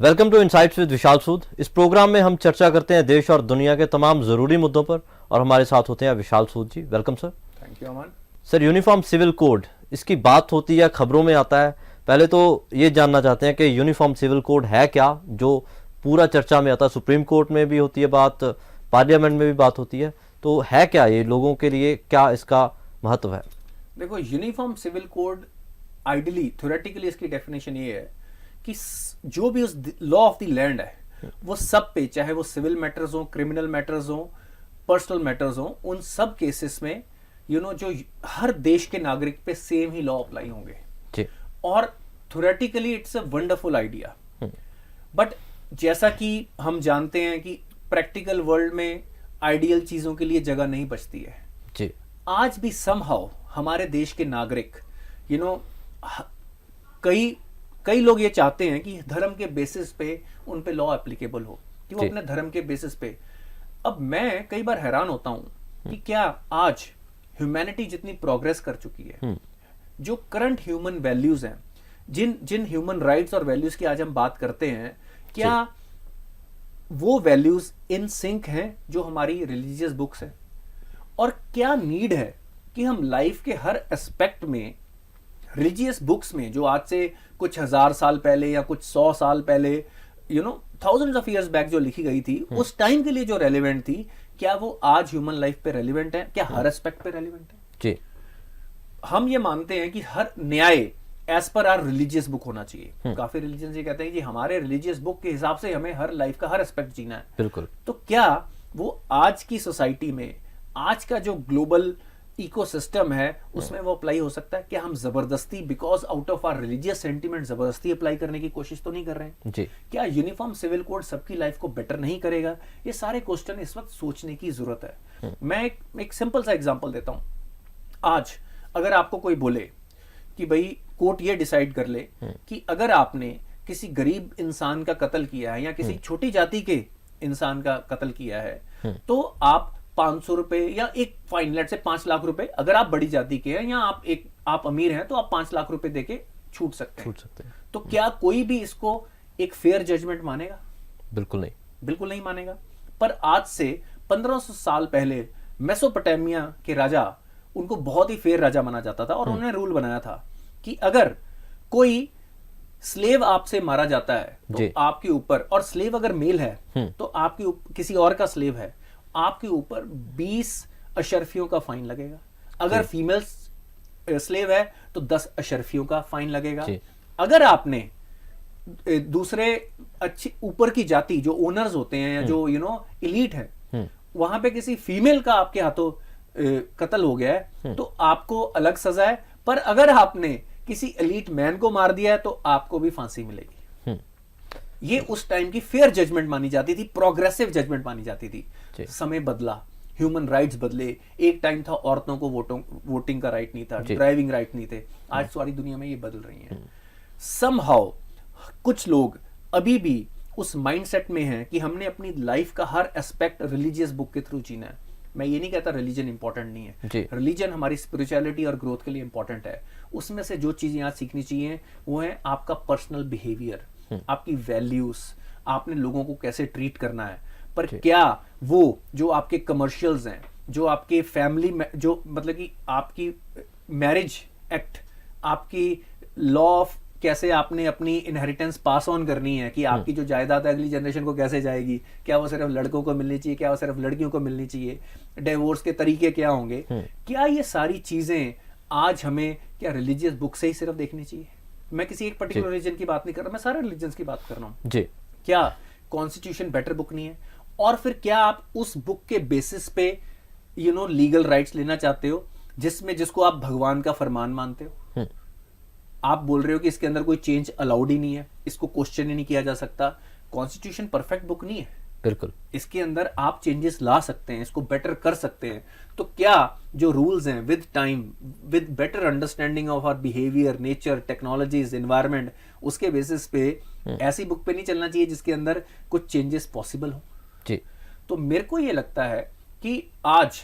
Welcome to insights with विशाल सूद। इस programme में हम चर्चा करते हैं देश और दुनिया के तमाम ज़रूरी मुद्दों पर और हमारे साथ होते हैं Vishal Sood ji. Welcome sir. Thank you Aman. Sir, uniform civil code, इसकी बात होती है, खबरों में आता है। पहले तो ये जानना चाहते हैं कि यूनिफॉर्म सिविल कोड है क्या, जो पूरा चर्चा में आता है। सुप्रीम कोर्ट में भी होती है बात, पार्लियामेंट में भी बात होती है, तो है क्या ये, लोगों के लिए क्या इसका महत्व है? देखो, uniform civil code ideally theoretically इसकी डेफिनेशन ये है कि जो भी उस लॉ ऑफ द लैंड है वो सब पे, चाहे वो सिविल मैटर्स हो, क्रिमिनल मैटर्स हो, पर्सनल मैटर्स हो, उन सब केसेस में जो हर देश के नागरिक पे सेम ही लॉ अप्लाई होंगे जी। और theoretically it's a wonderful idea. But जैसा कि हम जानते हैं कि प्रैक्टिकल वर्ल्ड में आइडियल चीजों के लिए जगह नहीं बचती है जी। आज भी समहाउ हमारे देश के नागरिक कई लोग ये चाहते हैं कि धर्म के बेसिस पे उन पे लॉ एप्लीकेबल हो, कि वो अपने धर्म के बेसिस पे। अब मैं कई बार हैरान होता हूं कि क्या आज ह्यूमैनिटी जितनी प्रोग्रेस कर चुकी है, जो करंट ह्यूमन वैल्यूज हैं, जिन ह्यूमन राइट्स और वैल्यूज की आज हम बात करते हैं, क्या वो वैल्यूज इन सिंक हैं जो हमारी रिलीजियस बुक्स हैं? और क्या नीड है कि हम लाइफ के हर एस्पेक्ट में रिलीजियस बुक्स में, जो आज से कुछ 1000 साल पहले या कुछ 100 साल पहले, थाउजेंड्स ऑफ इयर्स बैक जो लिखी गई थी, उस टाइम के लिए जो रेलिवेंट थी, क्या वो आज ह्यूमन लाइफ पे रेलिवेंट है? क्या हर एस्पेक्ट पे रेलिवेंट है? जी। हम ये मानते हैं कि हर न्याय as per are religious book होना चाहिए। काफी रिलीजन ये कहते हैं कि हमारे रिलीजियस बुक के हिसाब से हमें हर लाइफ का हर एस्पेक्ट जीना है। बिल्कुल। तो क्या वो आज की सोसाइटी में, आज का जो ग्लोबल इकोसिस्टम है, उसमें वो अप्लाई हो सकता है? क्या हम जबरदस्ती, because out of our religious sentiment, जबरदस्ती अप्लाई करने की कोशिश तो नहीं कर रहे हैं? जी। क्या यूनिफॉर्म सिविल कोड सबकी लाइफ को बेटर नहीं करेगा? ये सारे क्वेश्चन इस वक्त सोचने की जरूरत है। मैं एक सिंपल सा एग्जांपल देता हूं। आज अगर आपको कोई बोले कि भाई कोर्ट ये डिसाइड कर ले कि अगर आपने किसी गरीब इंसान का कत्ल किया है या किसी छोटी जाति के इंसान का कत्ल किया है, तो आप 500 रुपए या एक फाइन, लेट से 5 लाख रुपए, अगर आप बड़ी जाति के हैं या आप अमीर हैं, तो आप 5 लाख रुपए देके छूट सकते हैं। तो क्या कोई भी इसको एक फेयर जजमेंट मानेगा? बिल्कुल नहीं। बिल्कुल नहीं मानेगा। पर आज से 1500 साल पहले मेसोपोटामिया के राजा, उनको बहुत ही फेयर राजा माना जाता था, और उन्होंने रूल बनाया था कि अगर कोई स्लेव आपसे मारा जाता है तो आपके ऊपर, और स्लेव अगर मेल है तो आपके किसी और का स्लेव है, आपके ऊपर 20 अशर्फियों का फाइन लगेगा। अगर फीमेल स्लेव है तो 10 अशर्फियों का फाइन लगेगा। अगर आपने दूसरे अच्छी ऊपर की जाति, जो ओनर्स होते हैं या जो एलीट है, वहां पे किसी फीमेल का आपके हाथों कत्ल हो गया है, तो आपको अलग सजा है। पर अगर आपने किसी एलीट मैन को मार दिया है तो आपको भी फांसी मिलेगी। ये उस टाइम की फेयर जजमेंट मानी जाती थी, प्रोग्रेसिव जजमेंट मानी जाती थी। समय बदला, ह्यूमन राइट्स बदले। एक टाइम था औरतों को वोटिंग का राइट नहीं था, ड्राइविंग राइट नहीं थे। आज सारी दुनिया में ये बदल रही है। समहाउ कुछ लोग अभी भी उस माइंडसेट में हैं कि हमने अपनी लाइफ का हर एस्पेक्ट रिलीजियस बुक के थ्रू जीना है। मैं ये नहीं कहता रिलीजन इंपॉर्टेंट नहीं है, रिलीजन हमारी स्पिरिचुअलिटी और ग्रोथ के लिए इंपॉर्टेंट है। उसमें से जो चीजें आज सीखनी चाहिए वो है आपका पर्सनल बिहेवियर, आपकी वैल्यूज, आपने लोगों को कैसे ट्रीट करना है। पर क्या वो जो आपके कमर्शियल्स हैं, जो आपके फैमिली में, जो मतलब कि आपकी मैरिज एक्ट, आपकी लॉ ऑफ कैसे आपने अपनी इनहेरिटेंस पास ऑन करनी है, कि आपकी जो जायदाद है अगली जनरेशन को कैसे जाएगी, क्या वो सिर्फ लड़कों को मिलनी चाहिए, क्या वो सिर्फ लड़कियों को मिलनी चाहिए, डिवोर्स के तरीके क्या होंगे, क्या ये सारी चीजें आज हमें क्या रिलीजियस बुक से ही सिर्फ देखनी चाहिए? मैं किसी एक पर्टिकुलर रिलीजन की बात नहीं कर रहा, मैं सारे रिलीजन की बात कर रहा हूँ। जी। क्या कॉन्स्टिट्यूशन बेटर बुक नहीं है? और फिर क्या आप उस बुक के बेसिस पे लीगल राइट्स लेना चाहते हो, जिसको आप भगवान का फरमान मानते हो? आप बोल रहे हो कि इसके अंदर कोई चेंज अलाउड ही नहीं है, इसको क्वेश्चन ही नहीं किया जा सकता। कॉन्स्टिट्यूशन परफेक्ट बुक नहीं है, बिल्कुल। इसके अंदर आप चेंजेस ला सकते हैं, इसको बेटर कर सकते हैं। तो क्या जो रूल्स हैं, with time, with better understanding of our behaviour, nature, technologies, environment, उसके बेसिस पे ऐसी बुक पे नहीं चलना चाहिए जिसके अंदर कुछ चेंजेस पॉसिबल हो? जी। तो मेरे को ये लगता है कि आज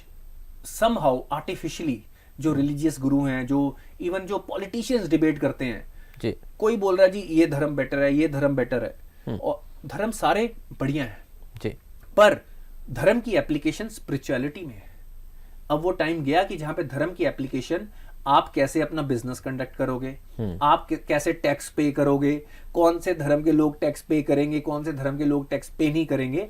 समहाउ आर्टिफिशियली जो रिलीजियस गुरु हैं, जो इवन जो पॉलिटिशियंस डिबेट करते हैं, जी। कोई बोल रहा है जी ये धर्म बेटर है, ये धर्म बेटर है, और धर्म सारे बढ़िया हैं, जी पर धर्म की एप्लीकेशन स्पिरिचुअलिटी में है। अब वो टाइम गया कि जहां पे धर्म की एप्लीकेशन आप कैसे अपना बिजनेस कंडक्ट करोगे, आप कैसे टैक्स पे करोगे, कौन से धर्म के लोग टैक्स पे करेंगे, कौन से धर्म के लोग टैक्स पे नहीं करेंगे,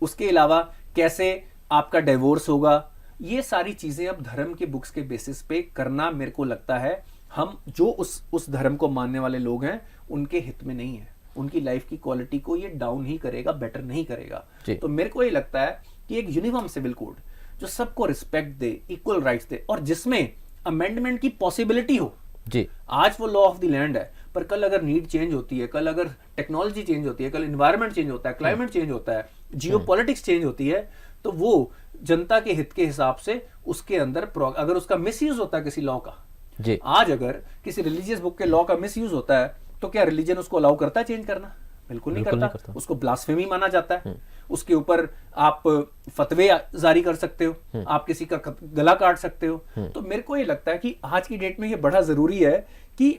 उसके अलावा कैसे आपका डिवोर्स होगा, ये सारी चीजें अब धर्म के बुक्स के बेसिस पे करना मेरे को लगता है हम जो उस धर्म को मानने वाले लोग हैं उनके हित में नहीं है। उनकी लाइफ की क्वालिटी को ये डाउन ही करेगा, बेटर नहीं करेगा। तो मेरे को ये लगता है कि एक यूनिफॉर्म सिविल कोड जो सबको रिस्पेक्ट दे, इक्वल राइट्स दे, और जिसमें अमेंडमेंट की पॉसिबिलिटी हो। जी आज वो लॉ ऑफ द लैंड है, पर कल अगर नीड चेंज होती है, कल अगर टेक्नोलॉजी चेंज होती है, कल इन्वायरमेंट चेंज होता है, क्लाइमेट चेंज होता है, जियोपॉलिटिक्स चेंज होती है, तो वो जनता के हित के हिसाब से उसके अंदर अगर उसका मिसयूज होता है किसी लॉ का, जी आज अगर किसी रिलीजियस बुक के लॉ का मिसयूज होता है तो क्या रिलीजन उसको अलाउ करता है चेंज करना? बिल्कुल नहीं करता। उसको ब्लास्फेमी माना जाता है। उसके ऊपर आप फतवे जारी कर सकते हो, आप किसी का गला काट सकते हो। तो मेरे को ये लगता है कि आज की डेट में ये बड़ा जरूरी है कि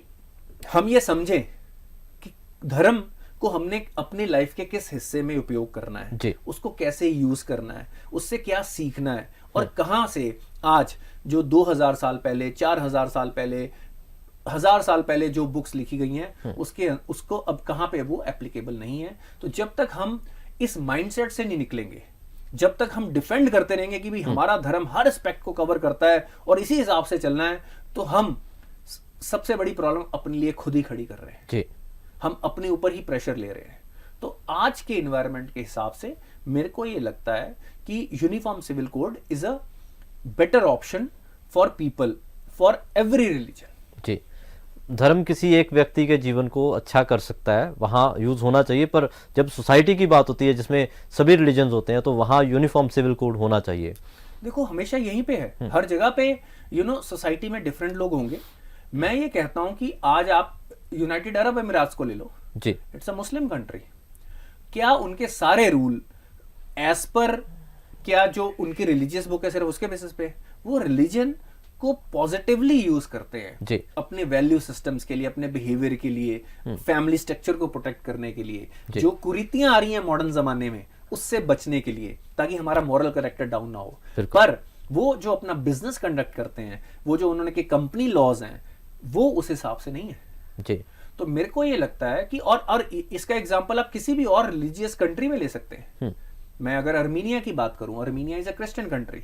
हम ये समझें कि धर्म को हमने अपनी लाइफ के किस हिस्से में उपयोग करना है, उसको कैसे यूज करना है, उससे क्या सीखना है, और कहां से आज जो 2000 साल पहले, 4000 साल पहले, 1000 साल पहले जो बुक्स लिखी गई हैं उसको अब कहां पे वो एप्लीकेबल नहीं है। तो जब तक हम इस माइंडसेट से नहीं निकलेंगे, जब तक हम डिफेंड करते रहेंगे कि भाई हमारा धर्म हर एस्पेक्ट को कवर करता है और इसी हिसाब से चलना है, तो हम सबसे बड़ी प्रॉब्लम अपने लिए खुद ही खड़ी कर रहे हैं। जी हम अपने ऊपर ही प्रेशर ले रहे हैं। तो आज के एनवायरनमेंट के हिसाब से मेरे को ये लगता है कि uniform civil code is a better option for people, for every religion. जी धर्म किसी एक व्यक्ति के जीवन को अच्छा कर सकता है, वहाँ यूज होना चाहिए, पर जब सोसाइटी की बात होती है जिसमें सभी रिलीजन्स होते हैं तो वहाँ यूनिफॉर्म सिविल कोड होना चाहिए। देखो हमेशा यहीं पे है, हर जगह पे सोसाइटी में डिफरेंट लोग होंगे। मैं ये कहता हूं कि आज आप यूनाइटेड अरब अमीरात को ले लो, जी इट्स अ मुस्लिम कंट्री। क्या उनके सारे रूल एज पर क्या जो उनकी रिलीजियस बुक है सिर्फ उसके बेसिस पे? वो रिलीजन को पॉजिटिवली यूज करते हैं जी अपने वैल्यू सिस्टम्स के लिए, अपने बिहेवियर के लिए, फैमिली स्ट्रक्चर को प्रोटेक्ट करने के लिए, जो कुरीतियां आ रही हैं मॉडर्न जमाने में उससे बचने के लिए, ताकि हमारा मॉरल कैरेक्टर डाउन ना हो। पर वो जो अपना बिजनेस कंडक्ट करते हैं, वो जो उन्होंने के कंपनी लॉज हैं, वो उस हिसाब से नहीं है। जी तो मेरे को ये लगता है कि और इसका एग्जांपल आप किसी भी और रिलीजियस कंट्री में ले सकते हैं। मैं अगर अर्मीनिया की बात करूं, Armenia is a Christian country,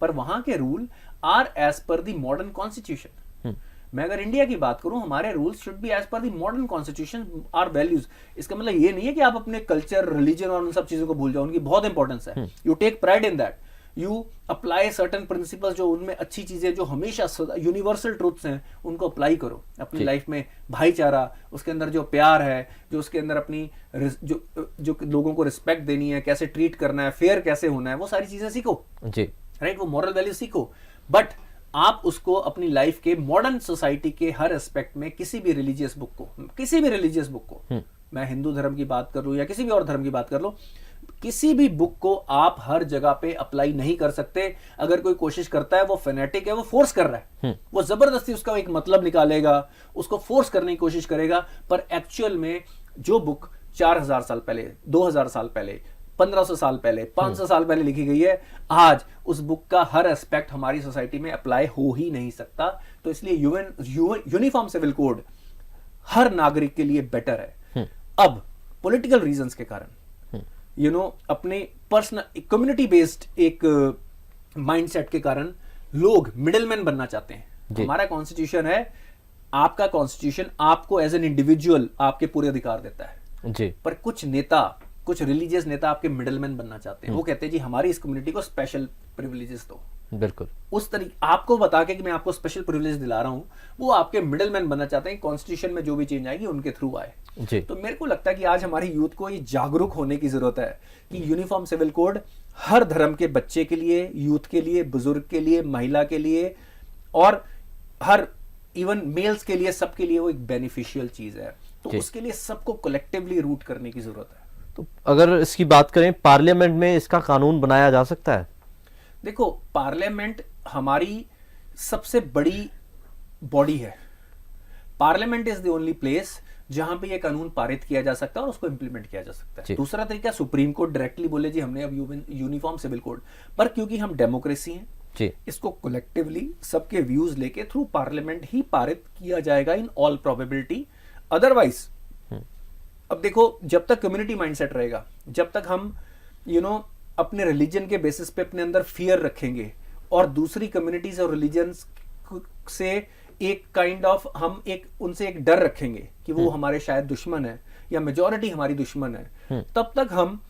पर वहां के rule are as per the modern constitution. मैं अगर इंडिया की बात करूं, हमारे rules should be as per the modern constitution, our values. इसका मतलब ये नहीं है कि आप अपने कल्चर, रिलीजन और उन सब चीजों को भूल जाओ, उनकी बहुत इंपॉर्टेंस है। You take pride in that, you apply certain principles, जो उनमें अच्छी चीजें, जो हमेशा यूनिवर्सल ट्रूथ्स हैं, उनको अप्लाई करो अपनी लाइफ में। भाईचारा, उसके अंदर जो प्यार है, जो उसके अंदर अपनी जो लोगों को रिस्पेक्ट देनी है, कैसे ट्रीट करना है, फेयर कैसे होना है, वो सारी चीजें सीखो। जी राइट, वो मॉरल वैल्यू सीखो। बट आप उसको अपनी लाइफ के मॉडर्न सोसाइटी के हर एस्पेक्ट में, किसी भी रिलीजियस बुक को, मैं हिंदू धर्म की बात कर लूं या किसी भी और धर्म की बात कर लो, किसी भी बुक को आप हर जगह पे अप्लाई नहीं कर सकते। अगर कोई कोशिश करता है, वो फेनेटिक है, वो फोर्स कर रहा है, वो जबरदस्ती उसका एक मतलब निकालेगा, उसको फोर्स करने की कोशिश करेगा। पर एक्चुअल में जो बुक 4000 साल पहले, 2000 साल पहले, 1500 साल पहले, 500 साल पहले लिखी गई है, आज उस बुक का हर एस्पेक्ट हमारी सोसाइटी में अप्लाई हो ही नहीं सकता। तो इसलिए यूनिफॉर्म सिविल कोड हर नागरिक के लिए बेटर है। अब पॉलिटिकल रीजंस के कारण, अपने पर्सनल कम्युनिटी बेस्ड एक माइंडसेट के कारण लोग मिडिलमैन बनना चाहते हैं। हमारा कॉन्स्टिट्यूशन है, आपका कॉन्स्टिट्यूशन आपको एज एन इंडिविजुअल आपके पूरे अधिकार देता है जी। पर कुछ नेता, कुछ रिलीजियस नेता आपके मिडिलमैन बनना चाहते हैं। वो कहते हैं जी हमारी इस कम्युनिटी को स्पेशल प्रिविलेजेस दो। बिल्कुल उस तरीके आपको बता के कि मैं आपको स्पेशल प्रिविलेज दिला रहा हूं, वो आपके मिडिलमैन बनना चाहते हैं। कॉन्स्टिट्यूशन में जो भी चेंज आएगी उनके थ्रू आए जी। तो मेरे को लगता है कि आज हमारी यूथ को ये जागरूक होने की जरूरत है कि यूनिफॉर्म सिविल कोड हर धर्म के बच्चे के लिए, यूथ के लिए, बुजुर्ग के लिए, महिला के लिए और हर इवन मेल्स के लिए, सबके लिए वो एक बेनिफिशियल चीज है। तो उसके लिए सबको कलेक्टिवली रूट करने की जरूरत है। तो अगर इसकी बात करें, पार्लियामेंट में इसका कानून बनाया जा सकता है? देखो, पार्लियामेंट हमारी सबसे बड़ी बॉडी है। Parliament is the only place जहां पे ये कानून पारित किया जा सकता है और उसको इंप्लीमेंट किया जा सकता जी। है। दूसरा तरीका, सुप्रीम कोर्ट डायरेक्टली बोले जी हमने अब यूनिफॉर्म सिविल कोड, पर क्योंकि हम डेमोक्रेसी हैं, जी इसको कलेक्टिवली सबके व्यूज लेके थ्रू पार्लियामेंट ही पारित किया जाएगा इन ऑल प्रोबेबिलिटी। अदरवाइज अब देखो, जब तक कम्युनिटी माइंडसेट रहेगा, जब तक हम अपने रिलीजन के बेसिस पे अपने अंदर फियर रखेंगे और दूसरी कम्युनिटीज और रिलीजन्स से एक काइंड ऑफ हम उनसे एक डर रखेंगे कि वो हमारे शायद दुश्मन है या मेजॉरिटी हमारी दुश्मन है, तब तक हम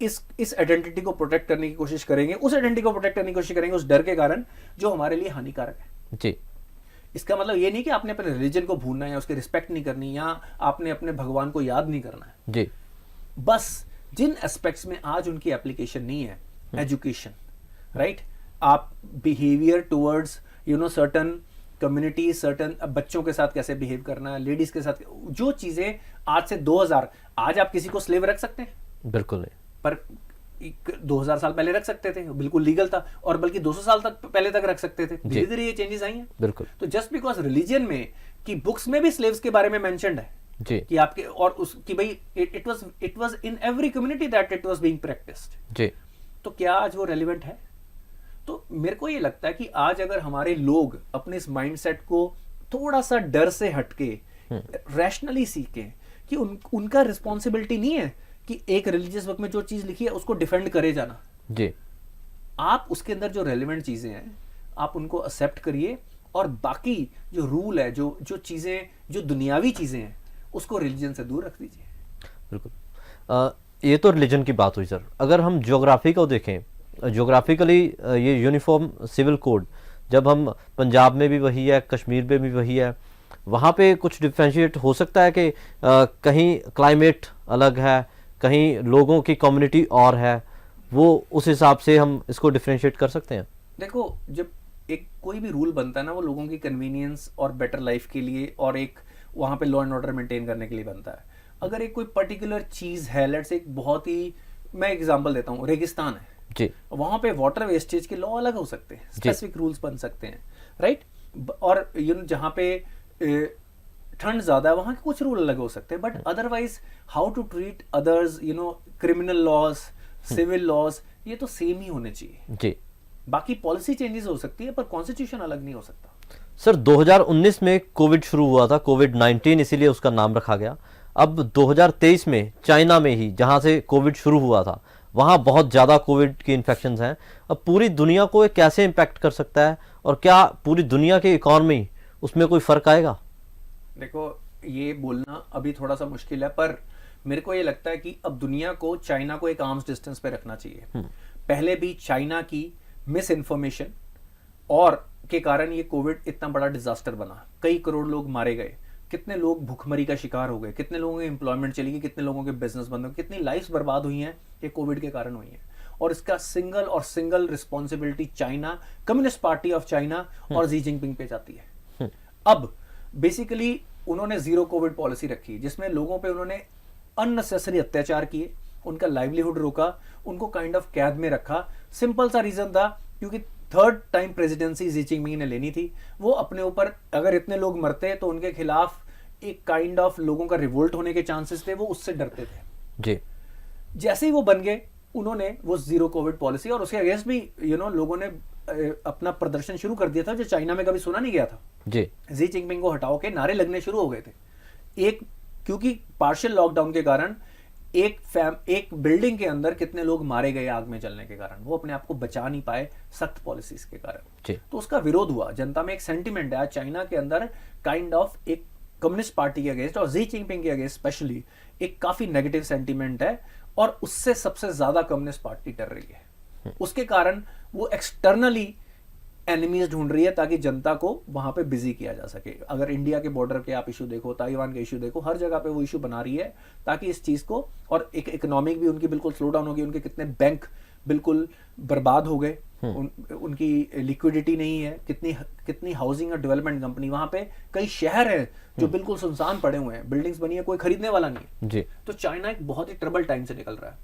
इस आइडेंटिटी को प्रोटेक्ट करने की कोशिश करेंगे, उस आइडेंटिटी को प्रोटेक्ट करने की कोशिश करेंगे उस डर के कारण जो हमारे लिए हानिकारक है। जी इसका मतलब ये नहीं कि आपने अपने रिलीजन को भूलना है या उसकी रिस्पेक्ट नहीं करनी या आपने अपने भगवान को याद नहीं करना है। जी बस जिन एस्पेक्ट्स में आज उनकी एप्लीकेशन नहीं है, एजुकेशन, राइट, आप behaviour towards certain community, certain बच्चों के साथ कैसे बिहेव करना है, लेडीज के साथ, जो चीजें आज से 2000, आज आप किसी को स्लेव रख सकते हैं? बिल्कुल नहीं। पर 2000 साल पहले रख सकते थे, बिल्कुल लीगल था, और बल्कि 200 साल तक पहले तक रख सकते थे। धीरे धीरे ये चेंजेस आई हैं। बिल्कुल। तो जस्ट बिकॉज रिलीजन में कि बुक्स में भी स्लेव्स के बारे में मेंशन्ड है जी कि आपके और उस कि भाई it was in every community that it was being practised, जी तो क्या आज वो रेलिवेंट है? तो मेरे को ये लगता है कि आज अगर हमारे लोग अपने इस माइंडसेट को थोड़ा सा डर से हटके रैशनली सीखें कि उनका रिस्पॉन्सिबिलिटी नहीं है कि एक रिलीजियस बुक में जो चीज लिखी है उसको डिफेंड करे जाना। जी आप उसके अंदर जो रेलिवेंट चीजें हैं आप उनको एक्सेप्ट करिए, और बाकी जो रूल है, जो चीजें, जो दुनियावी चीजें हैं, उसको रिलीजन से दूर रख दीजिए। बिल्कुल। ये तो रिलीजन की बात हुई सर। अगर हम ज्योग्राफी को देखें, ज्योग्राफिकली ये यूनिफॉर्म सिविल कोड, जब हम पंजाब में भी वही है, कश्मीर में भी वही है, वहाँ पे कुछ डिफ्रेंशिएट हो सकता है कि कहीं क्लाइमेट अलग है, कहीं लोगों की कम्युनिटी और है, वो उस हिसाब से हम इसको डिफ्रेंशिएट कर सकते हैं? देखो, जब एक कोई भी रूल बनता है ना, वो लोगों की कन्वीनियंस और बेटर लाइफ के लिए और एक वहाँ पे लॉ एंड ऑर्डर मेंटेन करने के लिए बनता है। अगर एक कोई पर्टिकुलर चीज़ है, लेट्स एक बहुत ही, मैं एग्जांपल देता हूँ, रेगिस्तान है जी, वहाँ पे वाटर वेस्टेज के लॉ अलग हो सकते हैं, स्पेसिफिक रूल्स बन सकते हैं, राइट। और जहाँ पे ठंड ज्यादा है वहाँ के कुछ रूल अलग हो सकते हैं, but otherwise how to treat others, criminal laws, civil laws, ये तो सेम ही होने चाहिए। जी बाकी पॉलिसी चेंजेस हो सकती है पर कॉन्स्टिट्यूशन अलग नहीं हो सकता। सर, 2019 में कोविड शुरू हुआ था, कोविड-19 इसीलिए उसका नाम रखा गया। अब 2023 में चाइना में ही, जहां से कोविड शुरू हुआ था, वहां बहुत ज़्यादा कोविड की इन्फेक्शंस हैं। अब पूरी दुनिया को ये कैसे इम्पैक्ट कर सकता है, और क्या पूरी दुनिया की इकॉनमी उसमें कोई फ़र्क आएगा? देखो, ये बोलना अभी थोड़ा सा मुश्किल है, पर मेरे को ये लगता है कि अब दुनिया को, चाइना को एक आर्म्स डिस्टेंस पे रखना चाहिए। पहले भी चाइना की मिस इन्फॉर्मेशन और के कारण ये कोविड इतना बड़ा डिजास्टर बना, कई करोड़ लोग मारे गए, कितने लोग भूखमरी का शिकार हो गए, कितने लोगों की एम्प्लॉयमेंट चली गई, कितने लोगों के बिजनेस बंद हो, कितनी लाइफ्स बर्बाद हुई हैं, ये कोविड के कारण हुई हैं। और इसका single responsibility China, communist party of China और जी जिनपिंग पे जाती है। अब बेसिकली उन्होंने जीरो कोविड पॉलिसी रखी, जिसमें लोगों पे उन्होंने अननेसेसरी अत्याचार किए, उनका लाइवलीहुड रोका, उनको काइंड ऑफ कैद में रखा। सिंपल सा रीजन था क्योंकि third time presidency Xi Jinping ने लेनी थी। वो अपने ऊपर, अगर इतने लोग मरते तो उनके खिलाफ एक काइंड ऑफ लोगों का रिवोल्ट होने के चांसेस थे, वो उससे डरते थे। जी, जैसे ही वो बन गए, उन्होंने वो जीरो कोविड पॉलिसी, और उसके अगेंस्ट भी लोगों ने अपना प्रदर्शन शुरू कर दिया था, जो चाइना में कभी सुना नहीं गया था। जी जिनपिंग को हटाओ के नारे लगने शुरू हो गए थे। क्योंकि पार्शियल लॉकडाउन के कारण एक बिल्डिंग के अंदर कितने लोग मारे गए आग में जलने के कारण, वो अपने आप को बचा नहीं पाए सख्त पॉलिसीज के कारण। तो उसका विरोध हुआ, जनता में एक सेंटिमेंट है चाइना के अंदर, काइंड ऑफ एक कम्युनिस्ट पार्टी के अगेंस्ट और जी जिनपिंग के अगेंस्ट स्पेशली एक काफी नेगेटिव सेंटिमेंट है, और उससे सबसे ज्यादा कम्युनिस्ट पार्टी डर रही है। उसके कारण वो एक्सटर्नली एनिमीज ढूंढ रही है ताकि जनता को वहां पे बिजी किया जा सके। अगर इंडिया के बॉर्डर के आप इशू देखो, ताइवान के इशू देखो, हर जगह पे वो इशू बना रही है ताकि इस चीज को, और एक इकोनॉमिक भी उनकी बिल्कुल स्लो डाउन होगी, उनके कितने बैंक बिल्कुल बर्बाद हो गए, उनकी लिक्विडिटी नहीं है, कितनी हाउसिंग और डेवलपमेंट कंपनी, वहां पे कई शहर है जो बिल्कुल सुनसान पड़े हुए हैं, बिल्डिंग्स बनी है, कोई खरीदने वाला नहीं है। तो चाइना एक बहुत ही ट्रबल टाइम से निकल रहा है,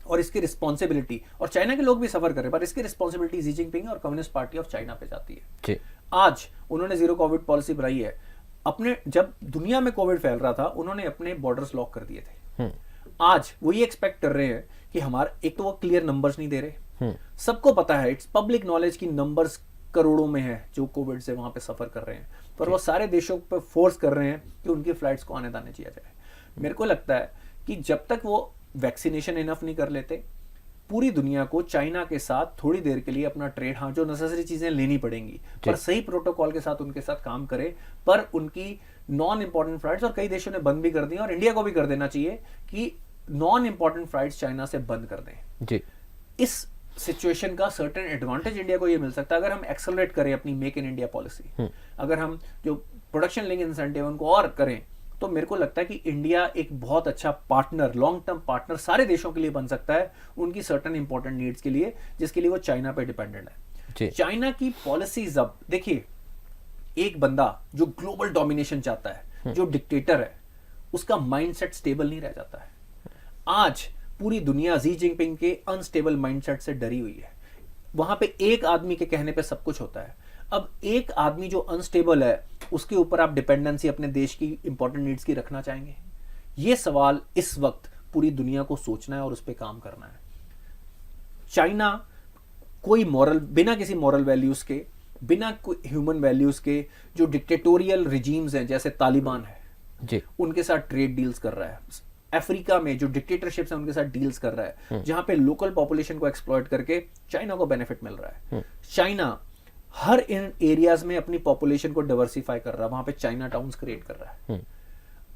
और इसकी रिस्पॉन्सिबिलिटी, और चाइना के लोग भी सफर कर रहे हैं, पर इसकी रिस्पॉन्सिबिलिटी जी जिनपिंग और कम्युनिस्ट पार्टी ऑफ चाइना पे जाती है। आज उन्होंने जीरो कोविड पॉलिसी बनाई है, अपने, जब दुनिया में कोविड फैल रहा था, उन्होंने अपने बॉर्डर्स लॉक कर दिए थे। आज वो ये एक्सपेक्ट कर रहे हैं कि हमारा, एक तो वो क्लियर नंबर्स नहीं दे रहे, सबको पता है, इट्स पब्लिक नॉलेज की नंबर्स करोड़ों में है जो कोविड से वहां पे सफर कर रहे हैं, पर वो सारे देशों पर फोर्स कर रहे हैं कि उनकी फ्लाइट्स को आने जाने दिया जाए। मेरे को लगता है कि जब तक वो वैक्सीनेशन इनफ नहीं कर लेते, पूरी दुनिया को चाइना के साथ थोड़ी देर के लिए अपना ट्रेड, हाँ जो नेसेसरी चीजें लेनी पड़ेंगी, पर सही प्रोटोकॉल के साथ उनके साथ काम करे, पर उनकी नॉन इंपॉर्टेंट फ्लाइट्स, और कई देशों ने बंद भी कर दी, और इंडिया को भी कर देना चाहिए कि नॉन इंपॉर्टेंट फ्लाइट्स चाइना से बंद कर दें जी। इस सिचुएशन का सर्टेन एडवांटेज इंडिया को ये मिल सकता है अगर हम एक्सेलरेट करें अपनी मेक इन इंडिया पॉलिसी, अगर हम जो प्रोडक्शन लिंक इंसेंटिव उनको और करें, तो मेरे को लगता है कि इंडिया एक बहुत अच्छा पार्टनर, लॉन्ग टर्म पार्टनर सारे देशों के लिए बन सकता है, उनकी सर्टेन इंपॉर्टेंट नीड्स के लिए, जिसके लिए वो चाइना पे डिपेंडेंट है। चाइना की पॉलिसीज, अब देखिए, एक बंदा जो ग्लोबल डोमिनेशन चाहता है, जो डिक्टेटर है, उसका माइंडसेट स्टेबल नहीं रह जाता है। आज पूरी दुनिया जी जिनपिंग के अनस्टेबल माइंडसेट से डरी हुई है। वहां पे एक आदमी के कहने पे सब कुछ होता है। अब एक आदमी जो अनस्टेबल है, उसके ऊपर आप डिपेंडेंसी अपने देश की इंपॉर्टेंट नीड्स की रखना चाहेंगे? ये सवाल इस वक्त पूरी दुनिया को सोचना है और उस पर काम करना है। चाइना कोई मॉरल, बिना किसी मॉरल वैल्यूज के, बिना कोई ह्यूमन वैल्यूज के, जो डिक्टेटोरियल रिजीम्स हैं जैसे तालिबान है जी, उनके साथ ट्रेड डील्स कर रहा है। अफ्रीका में जो डिक्टेटरशिप्स हैं उनके साथ डील्स कर रहा है, जहां पे लोकल पॉपुलेशन को एक्सप्लॉइट करके चाइना को बेनिफिट मिल रहा है। चाइना हर इन एरियाज में अपनी पॉपुलेशन को डाइवर्सिफाई कर रहा है, वहां पे चाइना टाउन्स क्रिएट कर रहा है।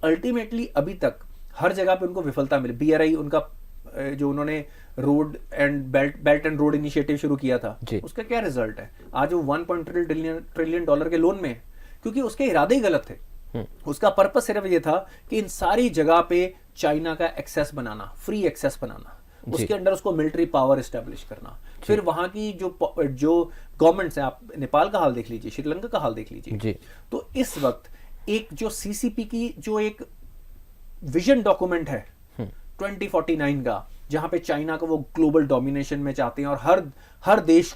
अल्टीमेटली अभी तक हर जगह पे उनको विफलता मिली। बीआरआई उनका जो उन्होंने road and belt and road initiative शुरू किया था, उसका क्या रिजल्ट है? आज वो 1 ट्रिलियन डॉलर के लोन में है, क्योंकि उसके इरादे ही गलत थे। उसका पर्पस सिर्फ ये था कि इन सारी जगह पे चाइना का एक्सेस बनाना, फ्री एक्सेस बनाना, उसके अंदर उसको मिलिट्री पावर एस्टेब्लिश करना। फिर वहां की जो गवर्नमेंट्स हैं, आप नेपाल का हाल देख लीजिए, श्रीलंका का हाल देख लीजिए। तो इस वक्त एक जो सीसीपी की जो एक विजन डॉक्यूमेंट है 2049 का, जहां पे चाइना को वो ग्लोबल डोमिनेशन में चाहते हैं और हर देश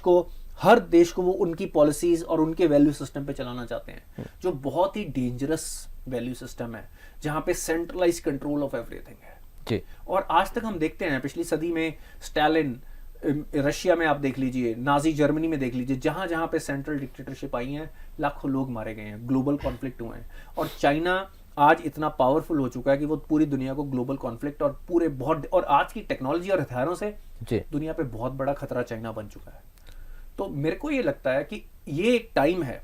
को वो उनकी पॉलिसीज और उनके वैल्यू सिस्टम पे चलाना चाहते हैं, जो बहुत ही डेंजरस वैल्यू सिस्टम है, जहां पे सेंट्रलाइज कंट्रोल ऑफ एवरीथिंग है जी। और आज तक हम देखते हैं, पिछली सदी में स्टालिन, रशिया में आप देख लीजिए, नाजी जर्मनी में देख लीजिए, जहां जहां पे सेंट्रल डिक्टेटरशिप आई है, लाखों लोग मारे गए हैं, ग्लोबल कॉन्फ्लिक्ट हुए हैं। और चाइना आज इतना पावरफुल हो चुका है कि वो पूरी दुनिया को ग्लोबल कॉन्फ्लिक्ट और आज की टेक्नोलॉजी और हथियारों से दुनिया पे बहुत बड़ा खतरा चाइना बन चुका है। तो मेरे को ये लगता है कि ये एक टाइम है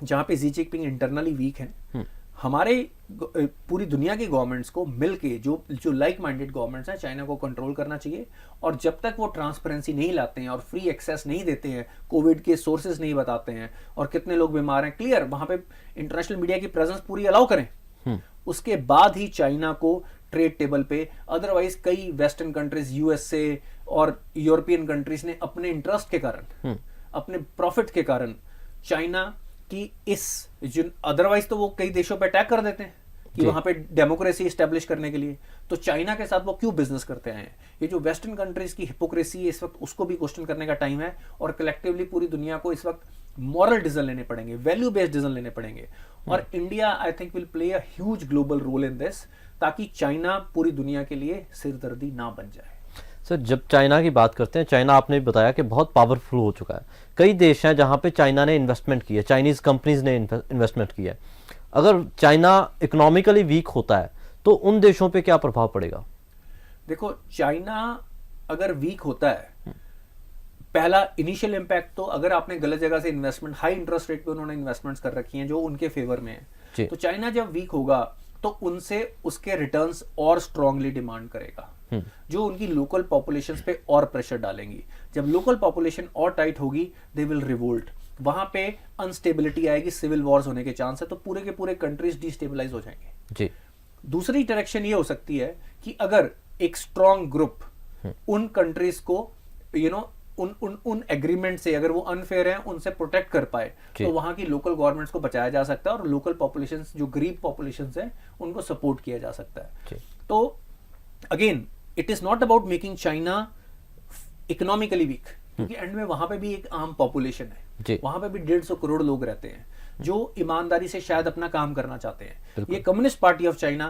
जहां पे जी जिनपिंग इंटरनली वीक है। हमारे पूरी दुनिया की गवर्नमेंट्स को मिलके, जो लाइक माइंडेड गवर्नमेंट्स हैं, चाइना को कंट्रोल करना चाहिए। और जब तक वो ट्रांसपेरेंसी नहीं लाते हैं और फ्री एक्सेस नहीं देते हैं, कोविड के सोर्सेज नहीं बताते हैं और कितने लोग बीमार हैं, क्लियर वहां पे इंटरनेशनल मीडिया की प्रेजेंस पूरी अलाउ करें, उसके बाद ही चाइना को ट्रेड टेबल पे। अदरवाइज कई वेस्टर्न कंट्रीज, यूएसए और यूरोपियन कंट्रीज ने अपने इंटरेस्ट के कारण, अपने प्रॉफिट के कारण चाइना की अदरवाइज तो वो कई देशों पे अटैक कर देते हैं कि वहां पे डेमोक्रेसी एस्टेब्लिश करने के लिए। तो चाइना के साथ वो क्यों बिजनेस करते हैं? ये जो वेस्टर्न कंट्रीज की हिपोक्रेसी है इस वक्त, उसको भी क्वेश्चन करने का टाइम है। और कलेक्टिवली पूरी दुनिया को इस वक्त मॉरल डिसीजन लेने पड़ेंगे, वैल्यू बेस्ड डिसीजन लेने पड़ेंगे। और India I think will play a huge global role in this, ताकि चाइना पूरी दुनिया के लिए सिरदर्दी ना बन जाए। सर, जब चाइना की बात करते हैं, चाइना आपने बताया कि बहुत पावरफुल हो चुका है। कई देश हैं जहां पे चाइना ने इन्वेस्टमेंट की है, चाइनीज कंपनीज ने इन्वेस्टमेंट किया है। अगर चाइना इकोनॉमिकली वीक होता है तो उन देशों पे क्या प्रभाव पड़ेगा? देखो, चाइना अगर वीक होता है, पहला इनिशियल इंपैक्ट तो, अगर आपने गलत जगह से इन्वेस्टमेंट, हाई इंटरेस्ट रेट पे उन्होंने इन्वेस्टमेंट्स कर रखी हैं जो उनके फेवर में है, तो चाइना जब वीक होगा तो उनसे उसके रिटर्न्स और स्ट्रांगली डिमांड करेगा, जो उनकी लोकल पॉपुलेशन पे और प्रेशर डालेंगी। जब लोकल पॉपुलेशन और टाइट होगी, दे विल रिवोल्ट, वहां पे अनस्टेबिलिटी आएगी, सिविल वॉर्स होने के चांस है, तो पूरे के पूरे कंट्रीज डिस्टेबलाइज हो जाएंगे जी। दूसरी डायरेक्शन ये हो सकती है कि अगर एक स्ट्रांग ग्रुप उन कंट्रीज को उन एग्रीमेंट से, अगर वो अनफेयर है, उनसे प्रोटेक्ट कर पाए, तो वहां की लोकल गवर्नमेंट्स को बचाया जा सकता है और लोकल पॉपुलेशन, जो गरीब पॉपुलेशन है, उनको सपोर्ट किया जा सकता है। तो again, it is not about making China economically weak, क्योंकि एंड में वहां पे भी एक आम पॉपुलेशन है, वहां पे भी 150 करोड़ लोग रहते हैं। जो ईमानदारी से शायद अपना काम करना चाहते हैं। ये communist party of China,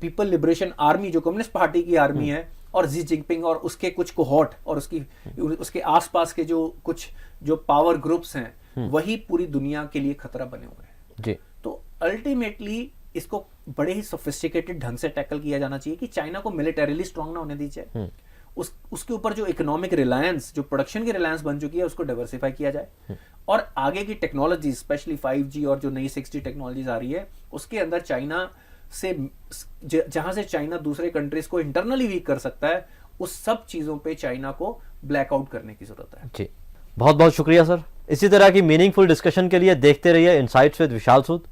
people liberation army जो कम्युनिस्ट पार्टी की आर्मी है, और जी जिनपिंग और उसके कुछ कोहॉर्ट और उसके आसपास के जो कुछ जो पावर ग्रुप्स हैं, वही पूरी दुनिया के लिए खतरा बने हुए हैं जी। तो अल्टीमेटली इसको बड़े ही सोफिस्टिकेटेड ढंग से टैकल किया जाना चाहिए कि चाइना को मिलिटरीली स्ट्रांग ना होने दीजिए, उसके ऊपर जो इकोनॉमिक रिलायंस, जो प्रोडक्शन की रिलायंस बन चुकी है, उसको डाइवर्सिफाई किया जाए, और आगे की टेक्नोलॉजी स्पेशली 5G और जो नई 6G टेक्नोलॉजीज आ रही है, उसके अंदर चाइना से जहां से चाइना दूसरे कंट्रीज को इंटरनली वीक कर सकता है, उस सब चीजों पे चाइना को ब्लैकआउट करने की जरूरत है। जी, बहुत बहुत शुक्रिया सर। इसी तरह की मीनिंगफुल डिस्कशन के लिए देखते रहिए इनसाइट्स विद विशाल सूद।